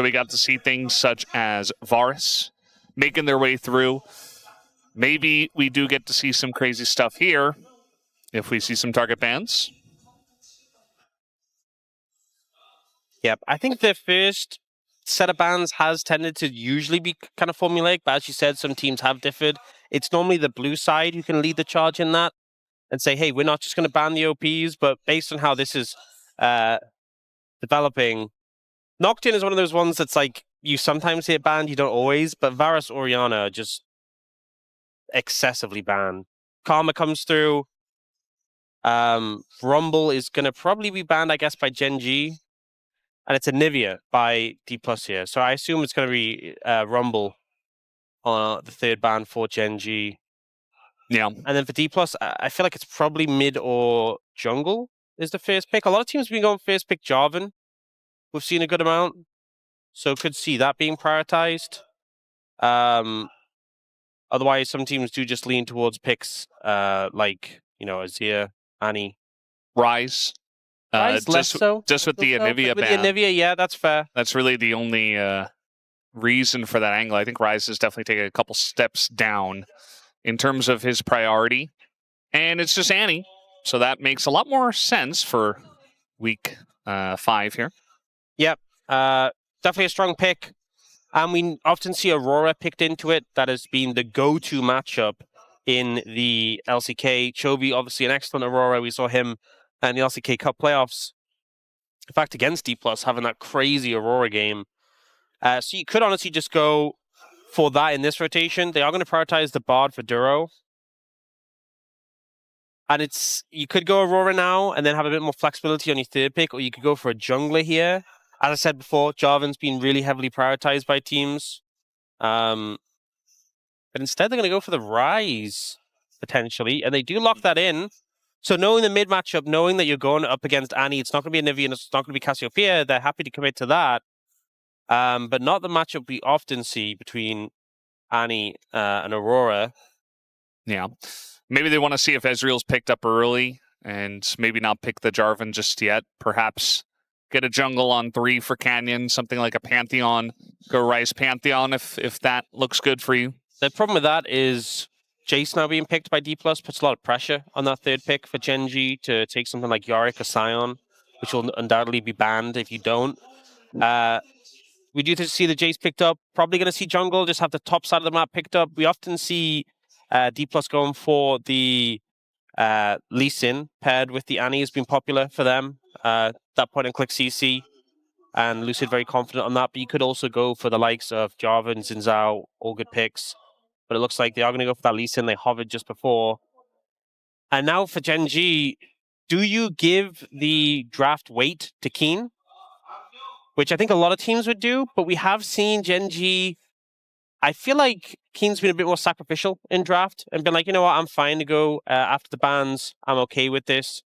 we got to see things such as Varus making their way through. Maybe we do get to see some crazy stuff here if we see some target bans. Yep, I think the first set of bans has tended to usually be kind of formulaic, but as you said, some teams have differed. It's normally the blue side who can lead the charge in that and say, hey, we're not just going to ban the OPs, but based on how this is developing, Nocturne is one of those ones that's like, you sometimes see it banned, you don't always, but Varus, Orianna are just excessively banned. Karma comes through. Rumble is going to probably be banned, I guess, by Gen.G. And it's a Nivea by Dplus here. So I assume it's going to be Rumble on the third ban for Gen.G. Yeah. And then for Dplus, I feel like it's probably mid or jungle is the first pick. A lot of teams have been going first pick Jarvan. We've seen a good amount. So could see that being prioritized. Otherwise, some teams do just lean towards picks like, Azir, Annie. Ryze. Less so. Just with the Anivia ban. With the Anivia, yeah, that's fair. That's really the only reason for that angle. I think Ryze is definitely taking a couple steps down in terms of his priority. And it's just Annie. So that makes a lot more sense for week 5 here. Yep. Definitely a strong pick. And we often see Aurora picked into it. That has been the go-to matchup in the LCK. Chovy, obviously an excellent Aurora. We saw him in the LCK Cup playoffs. In fact, against Dplus, having that crazy Aurora game. So you could honestly just go for that in this rotation. They are going to prioritize the Bard for Duro. And you could go Aurora now and then have a bit more flexibility on your third pick, or you could go for a jungler here. As I said before, Jarvan's been really heavily prioritized by teams. But instead, they're going to go for the Ryze, potentially. And they do lock that in. So knowing the mid matchup, knowing that you're going up against Annie, it's not going to be a Nivea and it's not going to be Cassiopeia, they're happy to commit to that. But not the matchup we often see between Annie and Aurora. Yeah. Maybe they want to see if Ezreal's picked up early and maybe not pick the Jarvan just yet. Perhaps get a jungle on 3 for Canyon, something like a Pantheon. Go Ryze Pantheon if that looks good for you. The problem with that is Jayce now being picked by Dplus puts a lot of pressure on that third pick for Gen.G to take something like Yorick or Sion, which will undoubtedly be banned if you don't. We do see the Jayce picked up. Probably going to see jungle, just have the top side of the map picked up. We often see Dplus going for the Lucian paired with the Annie has been popular for them. That point and click CC. And Lucid very confident on that. But you could also go for the likes of Jarvan, Zhao, all good picks. But it looks like they are going to go for that Lucian. They hovered just before. And now for Gen.G, do you give the draft weight to Kiin? Which I think a lot of teams would do, but we have seen Gen.G. I feel like Kiin's been a bit more sacrificial in draft and been like, you know what, I'm fine to go after the bans. I'm okay with this.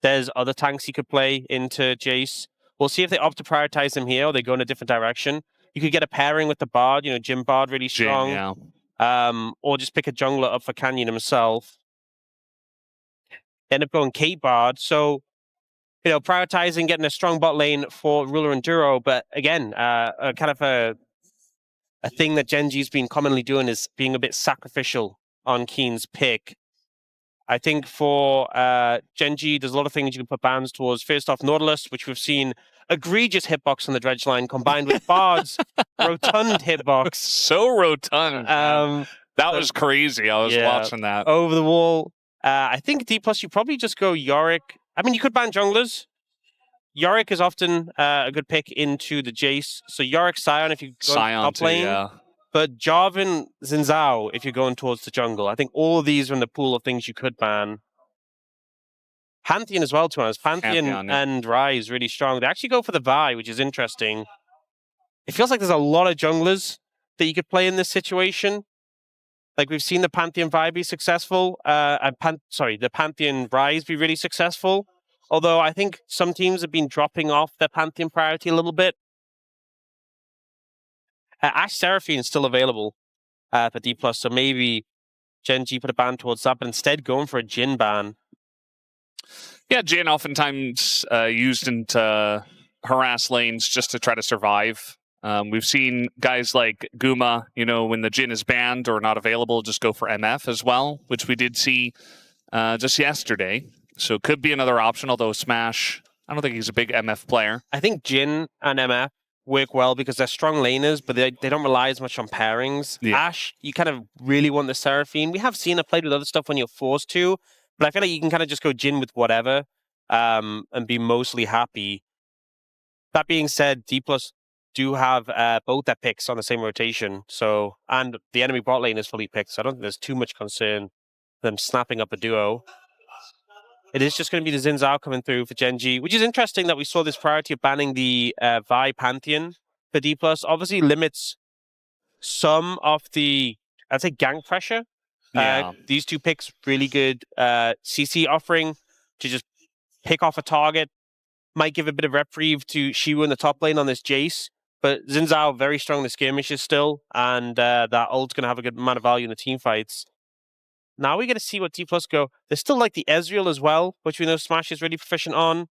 There's other tanks he could play into Jayce. We'll see if they opt to prioritize him here or they go in a different direction. You could get a pairing with the Bard, Jim Bard really strong. Yeah. Or just pick a jungler up for Canyon himself. End up going Kate Bard. So, prioritizing getting a strong bot lane for Ruler and Duro. But again, kind of a thing that Gen.G's been commonly doing is being a bit sacrificial on Kiin's pick. I think for Gen.G, there's a lot of things you can put bans towards. First off, Nautilus, which we've seen egregious hitbox on the dredge line combined with Bard's rotund hitbox. So rotund. That was crazy. I was watching that. Over the wall. I think Dplus, you probably just go Yorick. I mean, you could ban junglers. Yorick is often a good pick into the Jayce. So Yorick, Sion if you go up lane. Yeah. But Jarvan, Zhao if you're going towards the jungle. I think all of these are in the pool of things you could ban. Pantheon as well, to be honest. Pantheon and Ryze really strong. They actually go for the Vi, which is interesting. It feels like there's a lot of junglers that you could play in this situation. Like we've seen the Pantheon Vi be successful, the Pantheon Ryze be really successful. Although I think some teams have been dropping off their Pantheon priority a little bit. Ashe Seraphine is still available for Dplus, so maybe Gen.G put a ban towards that, but instead going for a Jhin ban. Yeah, Jhin oftentimes used into harass lanes just to try to survive We've seen guys like Guma, you know, when the Jhin is banned or not available, just go for MF as well, which we did see just yesterday. So it could be another option, although Smash, I don't think he's a big MF player. I think Jhin and MF work well because they're strong laners, but they don't rely as much on pairings. Yeah. Ashe, you kind of really want the Seraphine. We have seen it played with other stuff when you're forced to, but I feel like you can kind of just go Jhin with whatever and be mostly happy. That being said, Dplus do have both their picks on the same rotation, so and the enemy bot lane is fully picked, so I don't think there's too much concern them snapping up a duo. It is just going to be the Zhao coming through for Gen.G, which is interesting that we saw this priority of banning the Vi Pantheon for Dplus. Obviously limits some of the, I'd say, gank pressure. Yeah. These two picks, really good CC offering to just pick off a target. Might give a bit of reprieve to Siwoo in the top lane on this Jayce. But Zhao very strong in the skirmishes still, and that ult's going to have a good amount of value in the team fights. Now we get to see what Dplus go. There's still like the Ezreal as well, which we know Smash is really proficient on.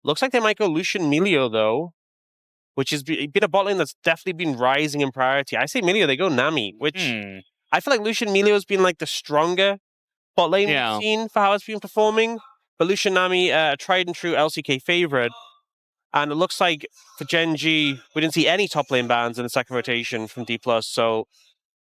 Looks like they might go Lucian Melio though, which has been a bot lane that's definitely been rising in priority. I say Melio, they go Nami, which I feel like Lucian Melio has been like the stronger bot lane we've seen for how it's been performing. But Lucian Nami, tried and true LCK favorite. And it looks like for Gen.G, we didn't see any top lane bans in the second rotation from Dplus, so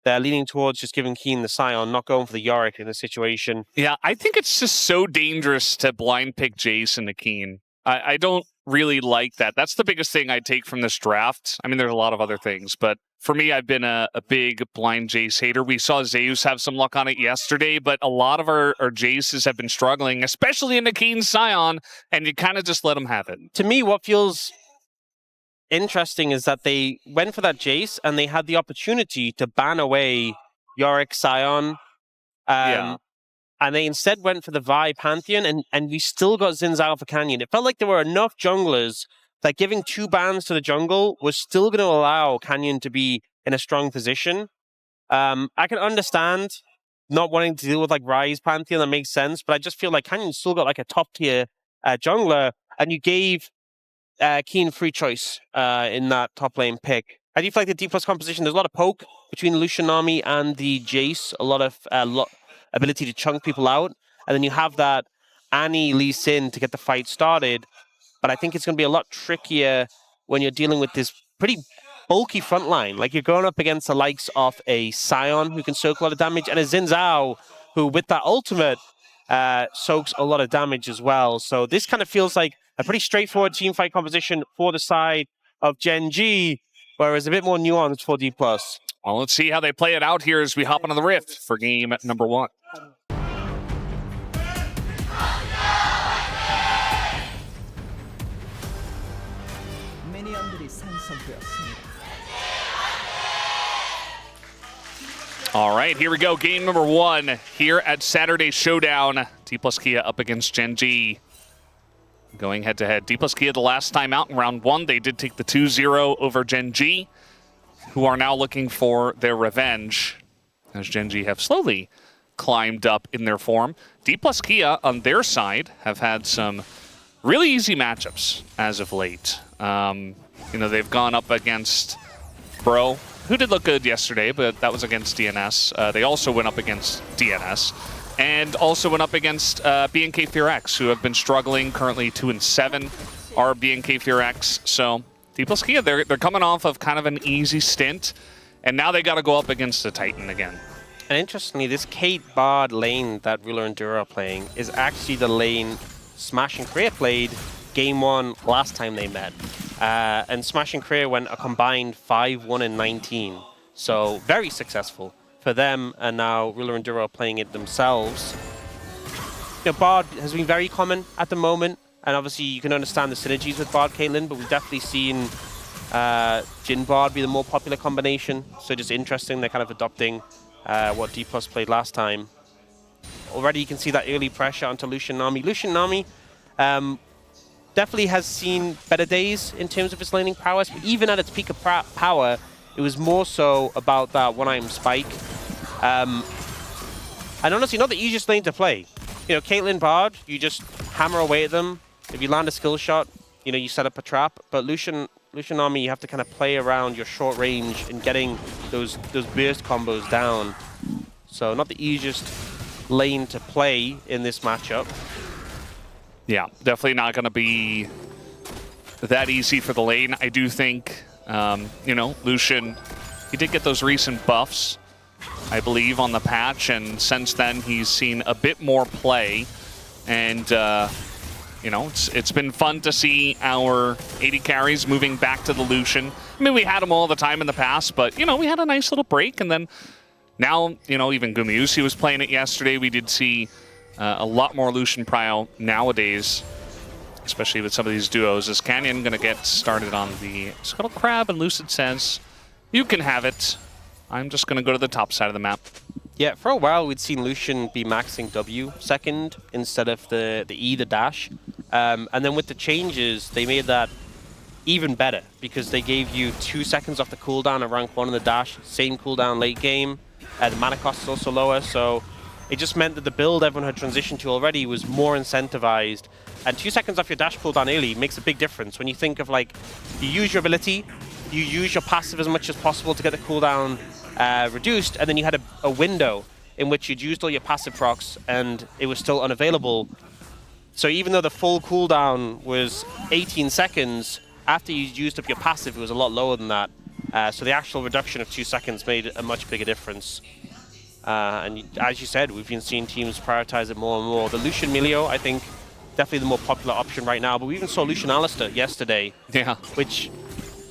they're leaning towards just giving Kiin the Sion, not going for the Yorick in this situation. Yeah, I think it's just so dangerous to blind pick Jayce and the Kiin. I don't really like that. That's the biggest thing I take from this draft. I mean, there's a lot of other things, but for me, I've been a big blind Jayce hater. We saw Zeus have some luck on it yesterday, but a lot of our Jayces have been struggling, especially in the Kiin Sion, and you kind of just let them have it. To me, what feels interesting is that they went for that Jayce and they had the opportunity to ban away Yorick, Sion, and they instead went for the Vi Pantheon, and we still got Zhao for Canyon. It felt like there were enough junglers that giving 2 bans to the jungle was still going to allow Canyon to be in a strong position. I can understand not wanting to deal with like Ryze Pantheon, that makes sense, but I just feel like Canyon still got like a top tier jungler, and you gave Kiin free choice in that top lane pick. I do feel like the Dplus composition, there's a lot of poke between Lucian Nami and the Jayce, a lot of ability to chunk people out, and then you have that Annie Lee Sin to get the fight started. But I think it's going to be a lot trickier when you're dealing with this pretty bulky front line. Like you're going up against the likes of a Sion who can soak a lot of damage, and a Zhao who, with that ultimate, soaks a lot of damage as well. So this kind of feels like a pretty straightforward team fight composition for the side of Gen.G, whereas a bit more nuanced for Dplus. Well, let's see how they play it out here as we hop into the Rift for game number 1. All right, here we go. Game number 1 here at Saturday Showdown. Dplus Kia up against Gen.G. Going head-to-head. Dplus Kia the last time out in round 1. They did take the 2-0 over Gen.G, who are now looking for their revenge, as Gen.G have slowly climbed up in their form. Dplus Kia, on their side, have had some really easy matchups as of late. You know, they've gone up against Bro, who did look good yesterday, but that was against DNS. They also went up against DNS, and also went up against BNK FearX, who have been struggling, currently 2-7 are BNK FearX. So Dplus Kia, they're coming off of kind of an easy stint, and now they got to go up against the Titan again. And interestingly, this Kate Bard lane that Ruler and Duro are playing is actually the lane Smash and Korea played game 1 last time they met. And Smash and Korea went a combined 5-1-19. So very successful for them, and now Ruler and Duro are playing it themselves. You know, Bard has been very common at the moment, and obviously you can understand the synergies with Bard Cailtyn, but we've definitely seen Jhin Bard be the more popular combination. So just interesting, they're kind of adopting what Dplus played last time. Already you can see that early pressure onto Lucian Nami. Lucian Nami definitely has seen better days in terms of its laning prowess, but even at its peak of power, it was more so about that one-item spike. And honestly, not the easiest lane to play. You know, Cailtyn Bard, you just hammer away at them. If you land a skill shot, you know, you set up a trap. But Lucian Lucian Nami, you have to kind of play around your short range and getting those burst combos down. So not the easiest lane to play in this matchup. Yeah, definitely not going to be that easy for the lane. I do think, you know, Lucian, he did get those recent buffs, I believe, on the patch, and since then he's seen a bit more play. And, you know, it's been fun to see our AD carries moving back to the Lucian. I mean, we had them all the time in the past, but, you know, we had a nice little break, and then now, you know, even Gumiusi was playing it yesterday. We did see a lot more Lucian prio nowadays, especially with some of these duos. Is Canyon going to get started on the Scuttle Crab? And Lucid says, you can have it. I'm just going to go to the top side of the map. Yeah, for a while we'd seen Lucian be maxing W second instead of the E, the dash. And then with the changes, they made that even better because they gave you 2 seconds off the cooldown at rank 1 in the dash, same cooldown late game. The mana cost is also lower, so it just meant that the build everyone had transitioned to already was more incentivized. And 2 seconds off your dash cooldown early makes a big difference. When you think of, like, you use your ability, you use your passive as much as possible to get the cooldown reduced, and then you had a window in which you'd used all your passive procs and it was still unavailable. So even though the full cooldown was 18 seconds, after you used up your passive, it was a lot lower than that. So the actual reduction of 2 seconds made a much bigger difference. And as you said, we've been seeing teams prioritize it more and more. The Lucian Milio, I think, definitely the more popular option right now. But we even saw Lucian Alistair yesterday. Yeah. Which,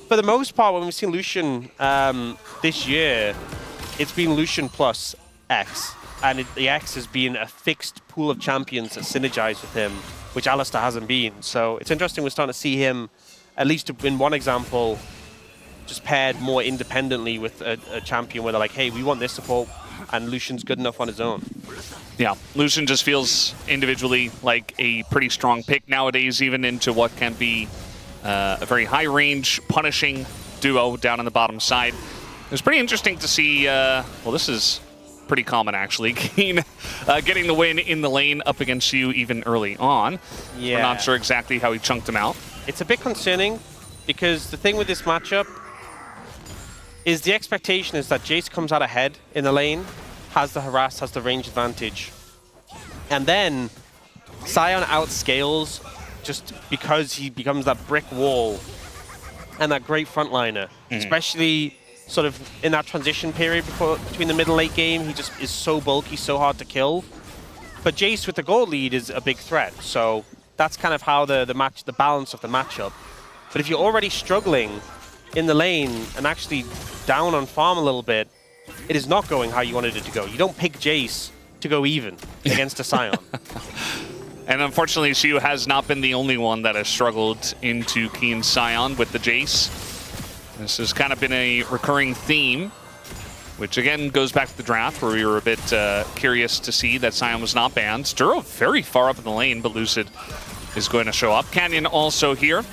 for the most part, when we've seen Lucian this year, it's been Lucian plus X. And the X has been a fixed pool of champions that synergize with him, which Alistair hasn't been. So it's interesting we're starting to see him, at least in one example, just paired more independently with a champion where they're like, hey, we want this support, and Lucian's good enough on his own. Yeah, Lucian just feels individually like a pretty strong pick nowadays, even into what can be a very high-range, punishing duo down on the bottom side. It was pretty interesting to see, well, this is pretty common, actually, Kiin getting the win in the lane up against you even early on. Yeah. We're not sure exactly how he chunked him out. It's a bit concerning, because the thing with this matchup is the expectation is that Jayce comes out ahead in the lane, has the harass, has the range advantage. And then Sion outscales just because he becomes that brick wall and that great frontliner, especially sort of in that transition period between the middle late game. He just is so bulky, so hard to kill. But Jayce with the gold lead is a big threat, so that's kind of how the balance of the matchup. But if you're already struggling in the lane and actually down on farm a little bit, it is not going how you wanted it to go. You don't pick Jayce to go even against a Sion. And unfortunately, Siwoo has not been the only one that has struggled into Kiin Sion with the Jayce. This has kind of been a recurring theme, which again goes back to the draft where we were a bit curious to see that Sion was not banned. Duro very far up in the lane, but Lucid is going to show up. Canyon also here,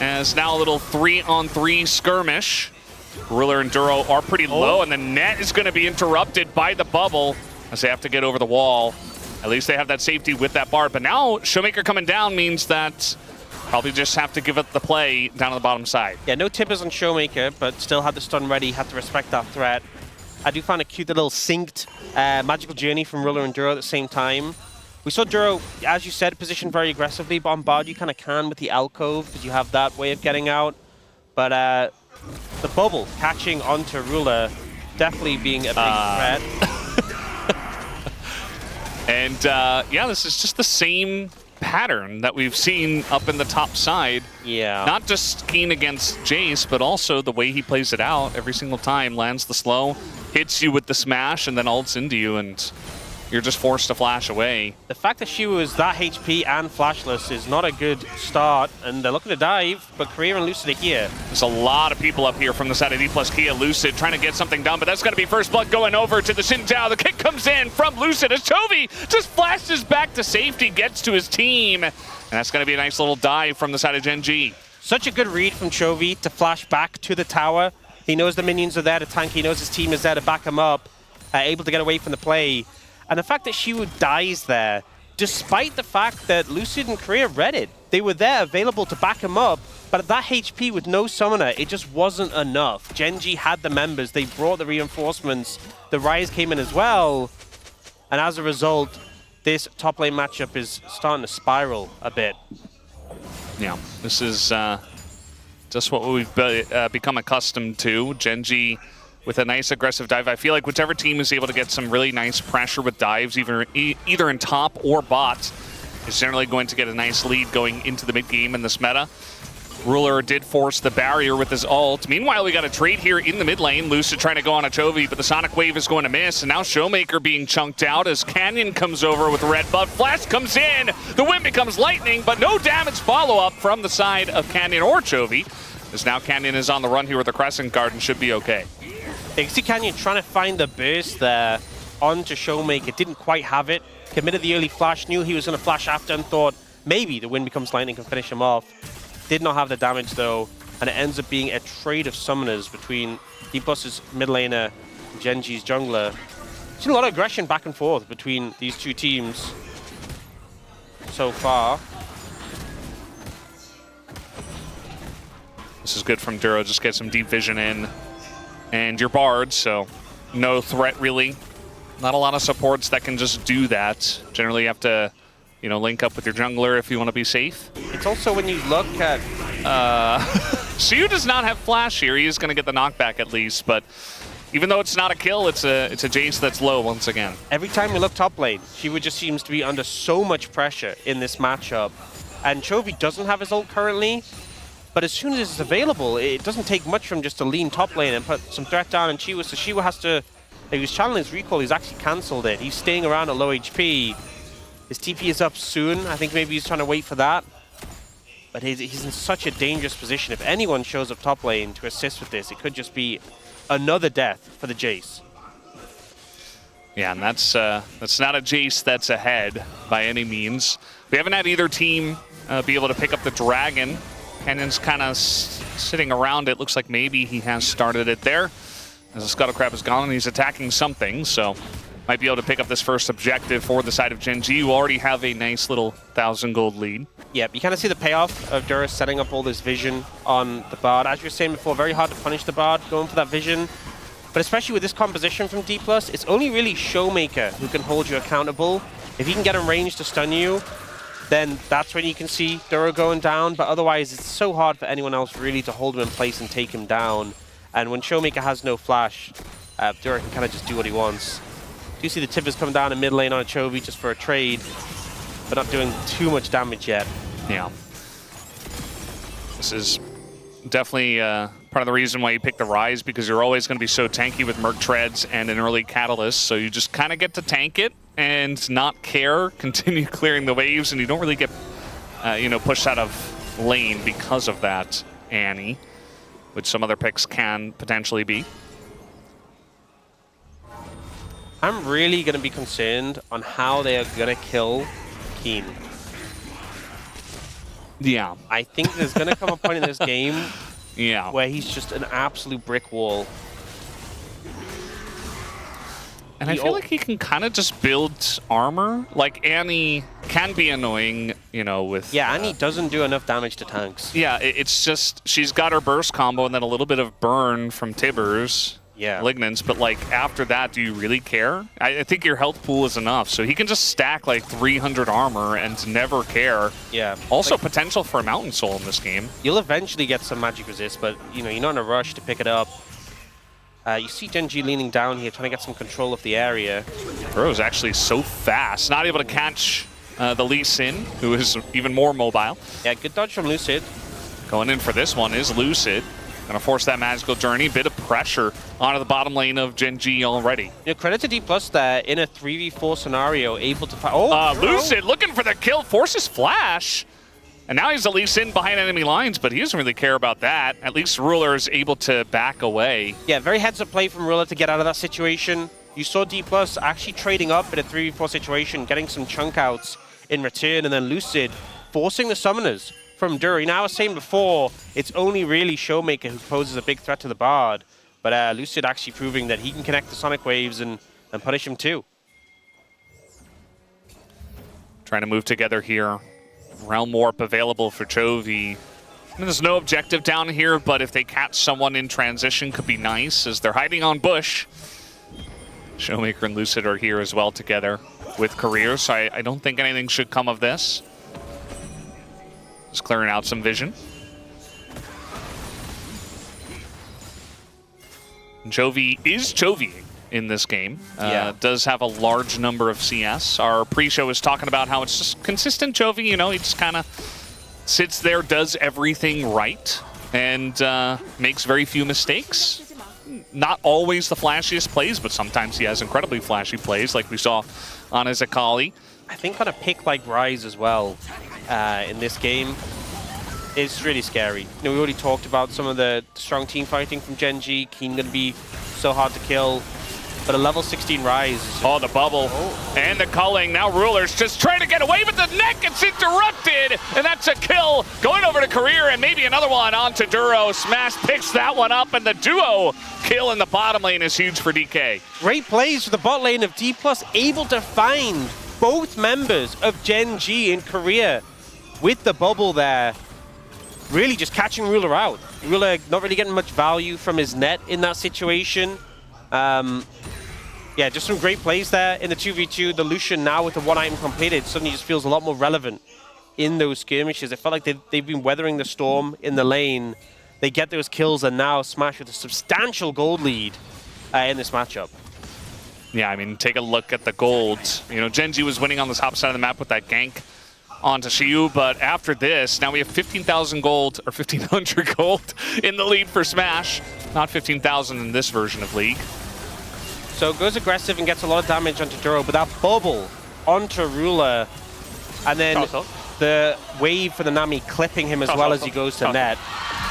as now a little 3-on-3 skirmish. Ruler and Duro are pretty low, and the net is going to be interrupted by the bubble as they have to get over the wall. At least they have that safety with that bar. But now ShowMaker coming down means that probably just have to give up the play down on the bottom side. Yeah, no tippers on ShowMaker, but still had the stun ready, had to respect that threat. I do find it cute, the little synced magical journey from Ruler and Duro at the same time. We saw Duro, as you said, positioned very aggressively. Bombard you kind of can with the alcove because you have that way of getting out. But the bubble catching onto Ruler definitely being a big threat. And yeah, this is just the same pattern that we've seen up in the top side. Yeah. Not just Kiin against Jayce, but also the way he plays it out every single time. Lands the slow, hits you with the smash, and then ults into you, and you're just forced to flash away. The fact that Siwoo is that HP and flashless is not a good start, and they're looking to dive, but Korea and Lucid are here. There's a lot of people up here from the side of Dplus Kia. Lucid trying to get something done, but that's going to be first blood going over to the Zhao. The kick comes in from Lucid as Chovy just flashes back to safety, gets to his team, and that's going to be a nice little dive from the side of Gen.G. Such a good read from Chovy to flash back to the tower. He knows the minions are there to tank, he knows his team is there to back him up, able to get away from the play. And the fact that Siwoo dies there despite the fact that Lucid and Korea read it. They were there available to back him up, but at that HP with no summoner, it just wasn't enough. Gen.G had the members, they brought the reinforcements, the Ryze came in as well, and as a result, this top lane matchup is starting to spiral a bit. Yeah, this is just what we've become accustomed to. Gen.G with a nice aggressive dive. I feel like whichever team is able to get some really nice pressure with dives, either in top or bot, is generally going to get a nice lead going into the mid game in this meta. Ruler did force the barrier with his ult. Meanwhile, we got a trade here in the mid lane. Lucid trying to go on a Chovy, but the Sonic Wave is going to miss. And now ShowMaker being chunked out as Canyon comes over with red buff. Flash comes in. The wind becomes lightning, but no damage follow-up from the side of Canyon or Chovy. As now Canyon is on the run here with the Crescent Guard and should be okay. You see Canyon trying to find the burst there onto ShowMaker. Didn't quite have it. Committed the early flash. Knew he was going to flash after and thought maybe the wind becomes lightning can finish him off. Did not have the damage though, and it ends up being a trade of summoners between Dplus's mid laner and Gen.G's jungler. Seen a lot of aggression back and forth between these two teams so far. This is good from Duro, just get some deep vision in. And your Bard, so no threat really. Not a lot of supports that can just do that. Generally you have to, you know, link up with your jungler if you want to be safe. It's also when you look at... Siwoo does not have flash here. He is going to get the knockback at least, but even though it's not a kill, it's a Jayce that's low once again. Every time we look top lane, Siwoo just seems to be under so much pressure in this matchup. And Chovy doesn't have his ult currently, but as soon as it's available, it doesn't take much from just to lean top lane and put some threat down on Siwoo. So Siwoo has to... If he's channeling his recall, he's actually cancelled it. He's staying around at low HP. His TP is up soon. I think maybe he's trying to wait for that. But he's in such a dangerous position. If anyone shows up top lane to assist with this, it could just be another death for the Jayce. Yeah, and that's not a Jayce that's ahead by any means. We haven't had either team be able to pick up the dragon. Canyon's kind of sitting around it. Looks like maybe he has started it there. As the Scuttle Crab is gone and he's attacking something, so might be able to pick up this first objective for the side of Gen.G, who already have a nice little 1,000 gold lead. Yeah, you kind of see the payoff of Duro setting up all this vision on the Bard. As you were saying before, very hard to punish the Bard going for that vision. But especially with this composition from Dplus, it's only really ShowMaker who can hold you accountable. If he can get in range to stun you, then that's when you can see Duro going down. But otherwise, it's so hard for anyone else really to hold him in place and take him down. And when ShowMaker has no flash, Duro can kind of just do what he wants. You see the Tibbers come down in mid lane on a Chovy just for a trade, but not doing too much damage yet. Yeah. This is definitely part of the reason why you pick the Ryze, because you're always going to be so tanky with Merc Treads and an early Catalyst, so you just kind of get to tank it and not care, continue clearing the waves, and you don't really get you know, pushed out of lane because of that, Annie, which some other picks can potentially be. I'm really going to be concerned on how they are going to kill Kiin. Yeah. I think there's going to come a point in this game yeah, where he's just an absolute brick wall. and I feel like he can kind of just build armor. Like, Annie can be annoying, you know, with... Yeah, Annie doesn't do enough damage to tanks. Yeah, it's just, she's got her burst combo and then a little bit of burn from Tibbers. Yeah. Malignance, but like after that, do you really care? I think your health pool is enough, so he can just stack like 300 armor and never care. Yeah. Also, like, potential for a Mountain Soul in this game. You'll eventually get some magic resist, but you know, you're not in a rush to pick it up. You see Gen.G leaning down here, trying to get some control of the area. Duro's actually so fast, not able to catch the Lee Sin, who is even more mobile. Yeah, good dodge from Lucid. Going in for this one is Lucid. Gonna force that magical journey. Bit of pressure onto the bottom lane of Gen.G already. You know, credit to Dplus there in a 3v4 scenario, able to fight. Lucid looking for the kill, forces flash. And now he's at least in behind enemy lines, but he doesn't really care about that. At least Ruler is able to back away. Yeah, very heads-up play from Ruler to get out of that situation. You saw Dplus actually trading up in a 3v4 situation, getting some chunk outs in return, and then Lucid forcing the summoners from Duro. Now, I was saying before, it's only really ShowMaker who poses a big threat to the Bard, but Lucid actually proving that he can connect the Sonic Waves and punish him too. trying to move together here. Realm Warp available for Chovy. There's no objective down here, but if they catch someone in transition, could be nice, as they're hiding on Bush. ShowMaker and Lucid are here as well together with careers, so I don't think anything should come of this. Just clearing out some vision. And Chovy is Chovy in this game. Does have a large number of CS. Our pre-show was talking about how it's just consistent Chovy, you know, he just kind of sits there, does everything right, and makes very few mistakes. Not always the flashiest plays, but sometimes he has incredibly flashy plays, like we saw on his Akali. I think on a pick like Ryze as well, in this game, it's really scary. You know, we already talked about some of the strong team fighting from Gen.G. Kiin going to be so hard to kill. But a level 16 Ryze. Oh, the bubble. And the culling. Now Ruler's just trying to get away with the neck. It's interrupted. And that's a kill. Going over to Career and maybe another one onto Duro. Smash picks that one up. And the duo kill in the bottom lane is huge for DK. Great plays for the bot lane of Dplus, able to find both members of Gen.G in Korea with the bubble there. Really just catching Ruler out. Ruler not really getting much value from his net in that situation. Yeah, just some great plays there in the 2v2. The Lucian now with the one item completed suddenly just feels a lot more relevant in those skirmishes. I felt like they've been weathering the storm in the lane. They get those kills and now Smash with a substantial gold lead in this matchup. Yeah, I mean, take a look at the gold. You know, Gen.G was winning on the top side of the map with that gank onto Siwoo, but after this, now we have 15,000 gold, or 1,500 gold in the lead for Smash. Not 15,000 in this version of League. So goes aggressive and gets a lot of damage onto Duro, but that bubble onto Ruler, and then the wave for the Nami clipping him as well as he goes to net.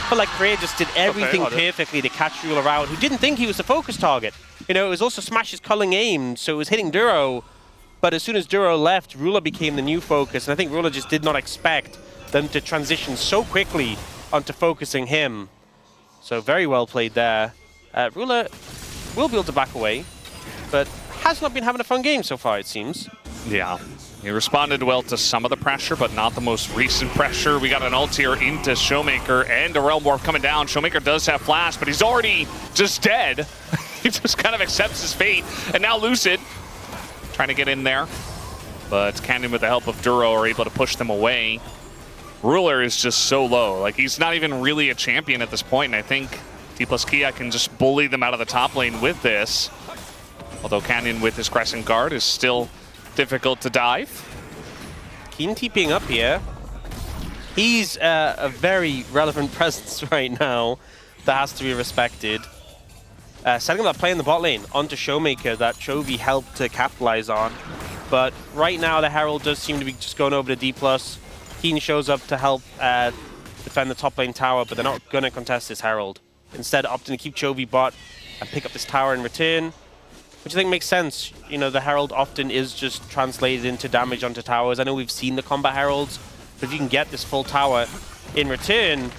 But like Korea just did everything perfectly to catch Ruler out, who didn't think he was the focus target. You know, it was also Smash's culling aim, so it was hitting Duro, but as soon as Duro left, Ruler became the new focus, and I think Ruler just did not expect them to transition so quickly onto focusing him. So very well played there. Ruler will be able to back away, but has not been having a fun game so far, it seems. Yeah, he responded well to some of the pressure, but not the most recent pressure. We got an ult here into ShowMaker and a Realm Warp coming down. ShowMaker does have flash, but he's already just dead. He just kind of accepts his fate. And now Lucid trying to get in there, but Canyon with the help of Duro are able to push them away. Ruler is just so low. Like, he's not even really a champion at this point, and I think Dplus Kia can just bully them out of the top lane with this. Although Canyon with his Crescent Guard is still difficult to dive. Kiin TPing up here. He's a very relevant presence right now that has to be respected. Setting up that play in the bot lane onto ShowMaker that Chovy helped to capitalize on. But right now the Herald does seem to be just going over to Dplus. Kiin shows up to help defend the top lane tower, but they're not going to contest this Herald. Instead, opting to keep Chovy bot and pick up this tower in return, which I think makes sense. You know, the Herald often is just translated into damage onto towers. I know we've seen the combat Heralds, but if you can get this full tower in return,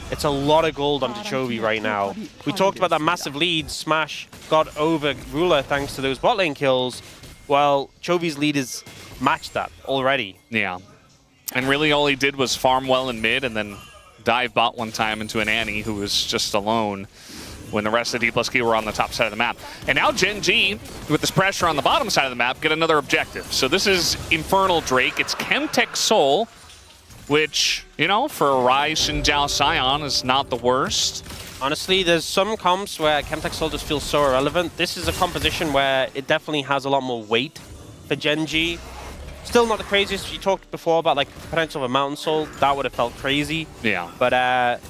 it's a lot of gold onto Chovy right now. We talked about that massive lead. Smash got over Ruler thanks to those bot lane kills. Well, Chovy's lead is matched that already. Yeah. And really all he did was farm well in mid and then dive bot one time into an Annie who was just alone when the rest of Dplus Kia were on the top side of the map. And now Gen.G, with this pressure on the bottom side of the map, get another objective. So this is Infernal Drake. It's Chemtech Soul, which, you know, for a Ryze and Zhao Sion is not the worst. Honestly, there's some comps where Chemtech Soul just feels so irrelevant. This is a composition where it definitely has a lot more weight for Gen.G. Still not the craziest. You talked before about like the potential of a Mountain Soul. That would have felt crazy. Yeah. But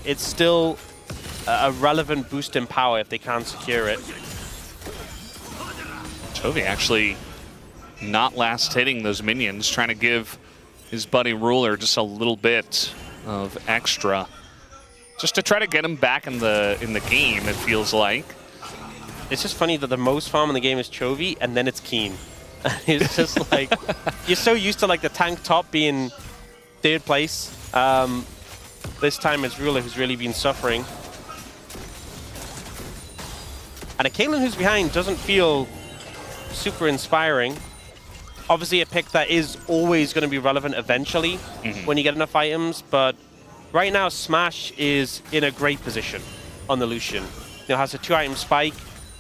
it's still a relevant boost in power if they can secure it. Chovy actually not last hitting those minions, trying to give his buddy Ruler just a little bit of extra, just to try to get him back in the game, it feels like. It's just funny that the most farm in the game is Chovy, and then it's Kiin. It's just like, you're so used to like the tank top being third place. This time it's Ruler who's really been suffering. And a Cailtyn who's behind doesn't feel super inspiring. obviously a pick that is always going to be relevant eventually when you get enough items, but right now Smash is in a great position on the Lucian. You know, has a 2-item spike.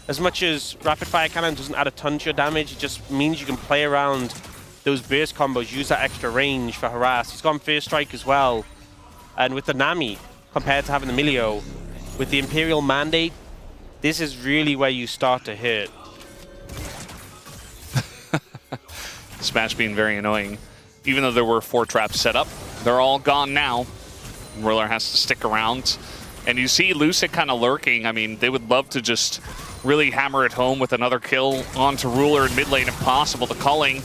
As much as Rapid Fire Cannon doesn't add a ton to your damage, it just means you can play around those burst combos, use that extra range for harass. He's gone First Strike as well. And with the Nami, compared to having the Milio, with the Imperial Mandate, this is really where you start to hit. Smash being very annoying. Even though there were 4 traps set up, they're all gone now. Ruler has to stick around. And you see Lucid kind of lurking. I mean, they would love to just really hammer it home with another kill onto Ruler in mid lane if possible. The culling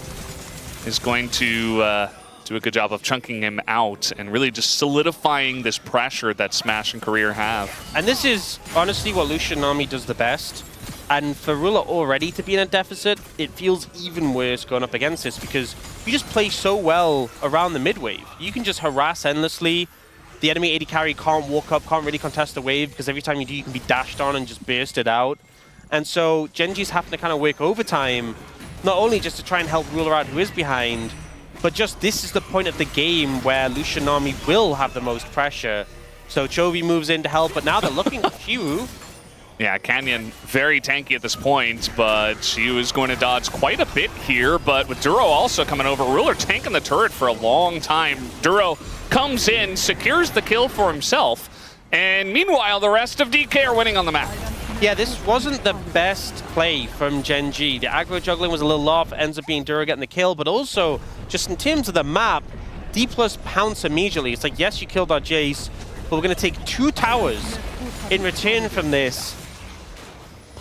is going to do a good job of chunking him out and really just solidifying this pressure that Smash and Career have. And this is honestly what Lucian Nami does the best. And for Ruler already to be in a deficit, it feels even worse going up against this because you just play so well around the mid wave. You can just harass endlessly. The enemy AD carry can't walk up, can't really contest the wave because every time you do, you can be dashed on and just bursted out. And so Gen.G's having to kind of work overtime, not only just to try and help Ruler out who is behind, but just this is the point of the game where Lucian Nami will have the most pressure. So Chovy moves in to help, but now they're looking at Siwoo. Yeah, Canyon very tanky at this point, but Siwoo is going to dodge quite a bit here. But with Duro also coming over, Ruler tanking the turret for a long time. Duro comes in, secures the kill for himself, and meanwhile, the rest of DK are winning on the map. Yeah, this wasn't the best play from Gen.G. The aggro juggling was a little off, ends up being Duro getting the kill, but also, just in terms of the map, Dplus pounce immediately. It's like, yes, you killed our Jayce, but we're going to take 2 towers in return from this.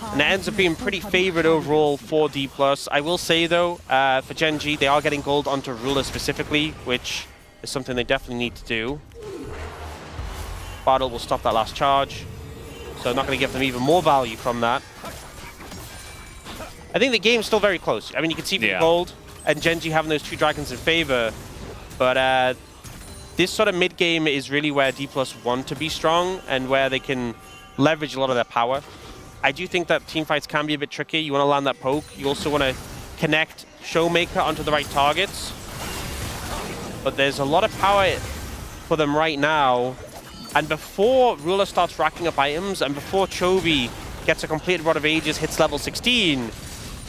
And it ends up being pretty favored overall for Dplus. I will say, though, for Gen.G, they are getting gold onto Ruler specifically, which is something they definitely need to do. Bartle will stop that last charge. So not going to give them even more value from that. I think the game's still very close. I mean, you can see the gold and Gen.G having those 2 dragons in favor. But this sort of mid-game is really where Dplus want to be strong and where they can leverage a lot of their power. I do think that teamfights can be a bit tricky. You want to land that poke. You also want to connect ShowMaker onto the right targets. But there's a lot of power for them right now. And before Ruler starts racking up items, and before Chovy gets a completed Rod of Ages, hits level 16,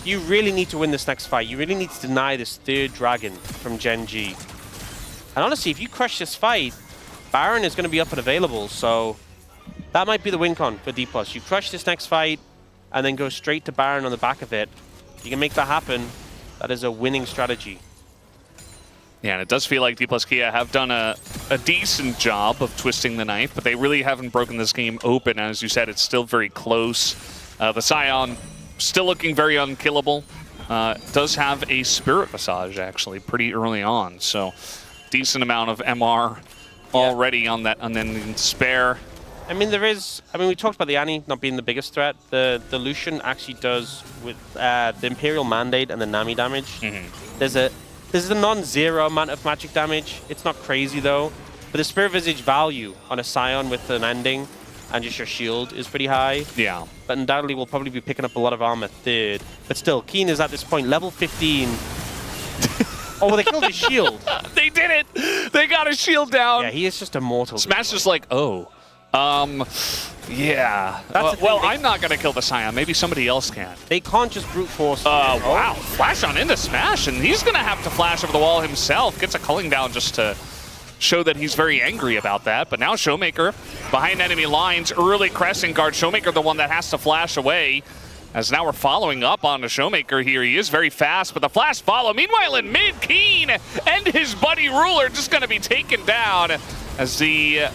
you really need to win this next fight. You really need to deny this 3rd dragon from Gen.G. And honestly, if you crush this fight, Baron is going to be up and available, so that might be the win con for Dplus. You crush this next fight, and then go straight to Baron on the back of it. If you can make that happen, that is a winning strategy. Yeah, and it does feel like Dplus Kia have done a decent job of twisting the knife, but they really haven't broken this game open. As you said, it's still very close. The Sion still looking very unkillable. Does have a Spirit Visage, actually, pretty early on. So, decent amount of MR already on that, and then spare. I mean, we talked about the Annie not being the biggest threat. The Lucian actually does, with the Imperial Mandate and the Nami damage. There's a non-zero amount of magic damage. It's not crazy, though. But the Spirit Visage value on a Sion with an ending and just your shield is pretty high. Yeah. But undoubtedly, we'll probably be picking up a lot of armor 3rd. But still, Kiin is at this point level 15. Oh, well, they killed his shield. They did it! They got his shield down! Yeah, he is just immortal. Smash is like, oh. Yeah. Well, I'm not going to kill the Sion. Maybe somebody else can. They can't just brute force. Wow. Flash on into Smash, and he's going to have to flash over the wall himself. Gets a culling down just to show that he's very angry about that. But now ShowMaker behind enemy lines, early crescent guard. ShowMaker the one that has to flash away. As now we're following up on the ShowMaker here. He is very fast, but the flash follow. Meanwhile, in mid, Kiin and his buddy Ruler just going to be taken down as the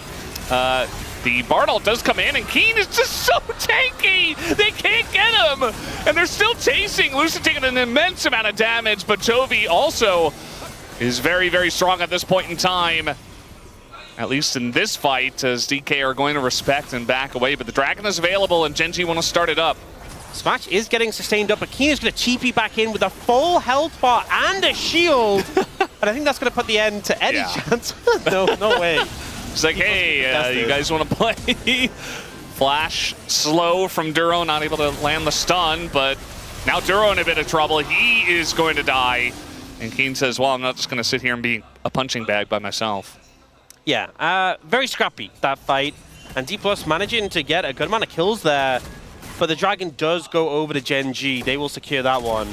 Bartle does come in, and Kiin is just so tanky! They can't get him! And they're still chasing! Lucid taking an immense amount of damage, but Chovy also is very, very strong at this point in time. At least in this fight, as DK are going to respect and back away, but the Dragon is available, and Gen.G want to start it up. Smash is getting sustained up, but Kiin is going to cheapy back in with a full health bar and a shield! And I think that's going to put the end to any chance. No way. It's like, hey, you guys want to play? Flash slow from Duro, not able to land the stun, but now Duro in a bit of trouble. He is going to die. And Kiin says, well, I'm not just going to sit here and be a punching bag by myself. Yeah, very scrappy, that fight. And Dplus managing to get a good amount of kills there. But the Dragon does go over to Gen.G. They will secure that one.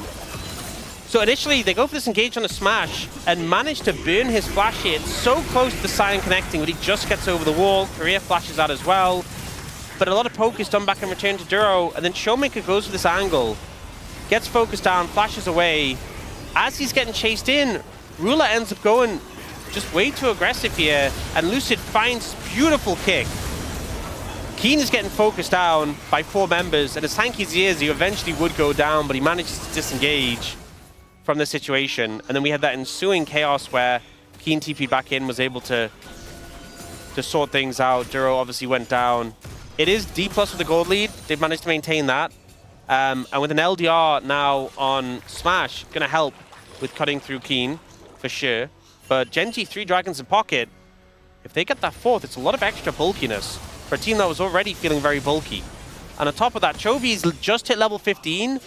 So initially, they go for this engage on a smash and manage to burn his flash here. It's so close to the Sion connecting, but he just gets over the wall. Career flashes out as well. But a lot of poke is done back in return to Duro. And then ShowMaker goes for this angle. Gets focused down, flashes away. As he's getting chased in, Ruler ends up going just way too aggressive here. And Lucid finds beautiful kick. Kiin is getting focused down by 4 members. And as tanky as he is, he eventually would go down, but he manages to disengage from the situation. And then we had that ensuing chaos where Kiin TP'd back in, was able to sort things out. Duro obviously went down. It is Dplus with the gold lead. They've managed to maintain that. And with an LDR now on Smash, going to help with cutting through Kiin, for sure. But Gen.G 3 Dragons in pocket, if they get that 4th, it's a lot of extra bulkiness for a team that was already feeling very bulky. And on top of that, Chovy's just hit level 15.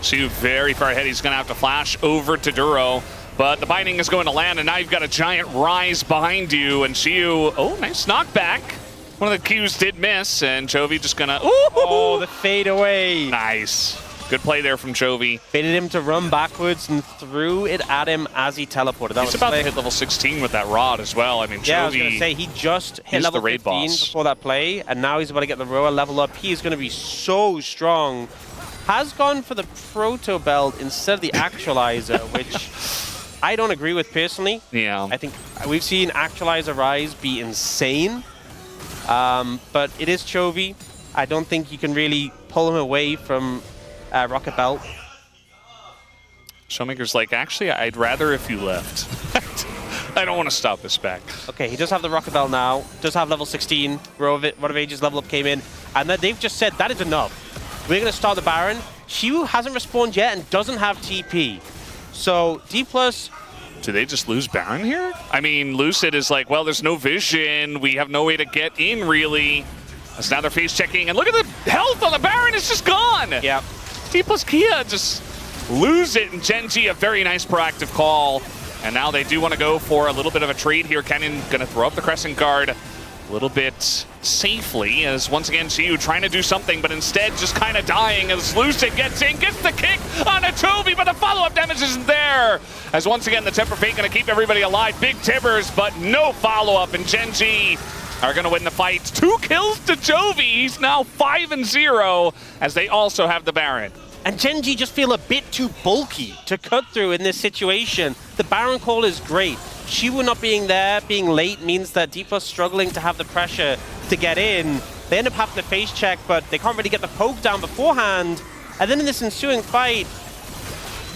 Siwoo very far ahead. He's going to have to flash over to Duro. But the binding is going to land, and now you've got a giant Ryze behind you. And Siwoo, oh, nice knockback. One of the Qs did miss, and Chovy just going to... Oh, the fade away. Nice. Good play there from Chovy. Baited him to run backwards and threw it at him as he teleported. He's about to hit level 16 with that rod as well. I mean, Chovy... Yeah, I was going to say, he just hit level 15 before that play, and now he's about to get the Roa level up. He is going to be so strong. Has gone for the Proto Belt instead of the Actualizer, which I don't agree with personally. Yeah. I think we've seen Actualizer Ryze be insane, but it is Chovy. I don't think you can really pull him away from Rocket Belt. ShowMaker's like, actually, I'd rather if you left. I don't want to stop this back. Okay, he does have the Rocket Belt now. Does have level 16. One of Age's level up came in. And then they've just said, that is enough. We're going to start the Baron. Siwoo hasn't respawned yet and doesn't have TP. So, Dplus... Do they just lose Baron here? I mean, Lucid is like, well, there's no vision. We have no way to get in, really. As now they're face checking. And look at the health on the Baron. It's just gone. Yeah. Dplus Kia just lose it. And Gen.G, a very nice proactive call. And now they do want to go for a little bit of a trade here. Kiin going to throw up the Crescent Guard a little bit safely, as once again Siwoo trying to do something, but instead just kind of dying as Lucid gets in, gets the kick on a Chovy, but the follow-up damage isn't there. As once again the Temper Fate going to keep everybody alive. Big Tibbers, but no follow-up, and Gen.G are going to win the fight. 2 kills to Chovy. He's now 5-0 as they also have the Baron. And Gen.G just feel a bit too bulky to cut through in this situation. The Baron call is great. Siwoo not being there, being late, means that Dplus struggling to have the pressure to get in. They end up having to face check, but they can't really get the poke down beforehand. And then in this ensuing fight,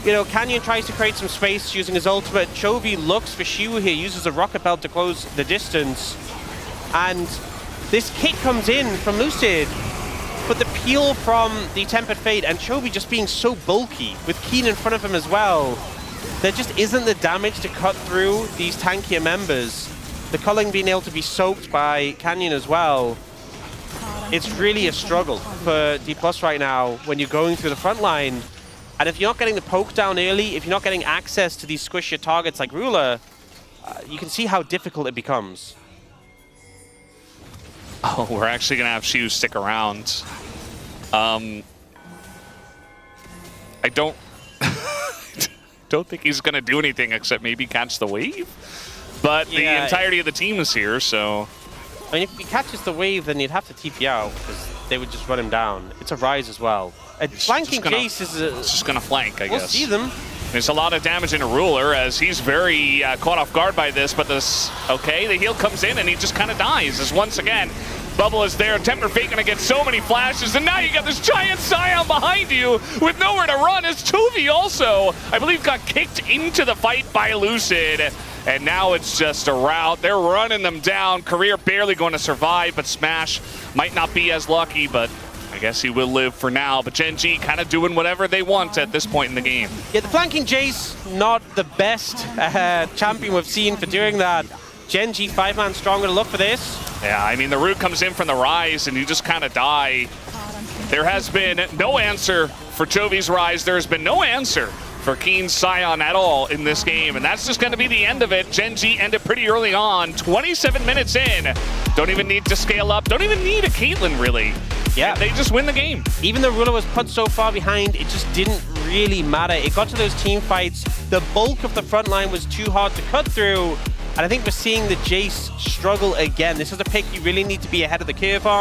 you know, Canyon tries to create some space using his ultimate. Chovy looks for Siwoo here, uses a Rocket Belt to close the distance. And this kick comes in from Lucid, but the peel from the Tempered Fate and Chovy just being so bulky with Kiin in front of him as well. There just isn't the damage to cut through these tankier members. The culling being able to be soaked by Canyon as well. It's really a struggle for Dplus right now when you're going through the front line. And if you're not getting the poke down early, if you're not getting access to these squishier targets like Ruler, you can see how difficult it becomes. Oh, we're actually going to have Siwoo stick around. I don't think he's going to do anything except maybe catch the wave. But the entirety of the team is here, so... I mean, if he catches the wave, then you'd have to TP out, because they would just run him down. It's a Ryze as well. Flanking Jayce is a... It's just going to flank, I guess. We'll see them. There's a lot of damage in a Ruler, as he's very caught off guard by this, but this... Okay, the heal comes in, and he just kind of dies, as once again... Bubble is there, Temper Fate gonna get so many flashes, and now you got this giant Sion behind you with nowhere to run, as Chovy also, I believe, got kicked into the fight by Lucid, and now it's just a rout. They're running them down. Career barely going to survive, but Smash might not be as lucky, but I guess he will live for now. But Gen.G kind of doing whatever they want at this point in the game. Yeah, the flanking Jayce, not the best champion we've seen for doing that. Gen.G 5-man strong, gonna look for this. Yeah, I mean, the root comes in from the Ryze, and you just kind of die. There has been no answer for Chovy's Ryze. There has been no answer for Kiin Sion at all in this game, and that's just going to be the end of it. Gen.G ended pretty early on, 27 minutes in. Don't even need to scale up, don't even need a Cailtyn, really. Yeah. And they just win the game. Even though Ruler was put so far behind, it just didn't really matter. It got to those team fights, the bulk of the front line was too hard to cut through, and I think we're seeing the Jayce struggle again. This is a pick you really need to be ahead of the curve on.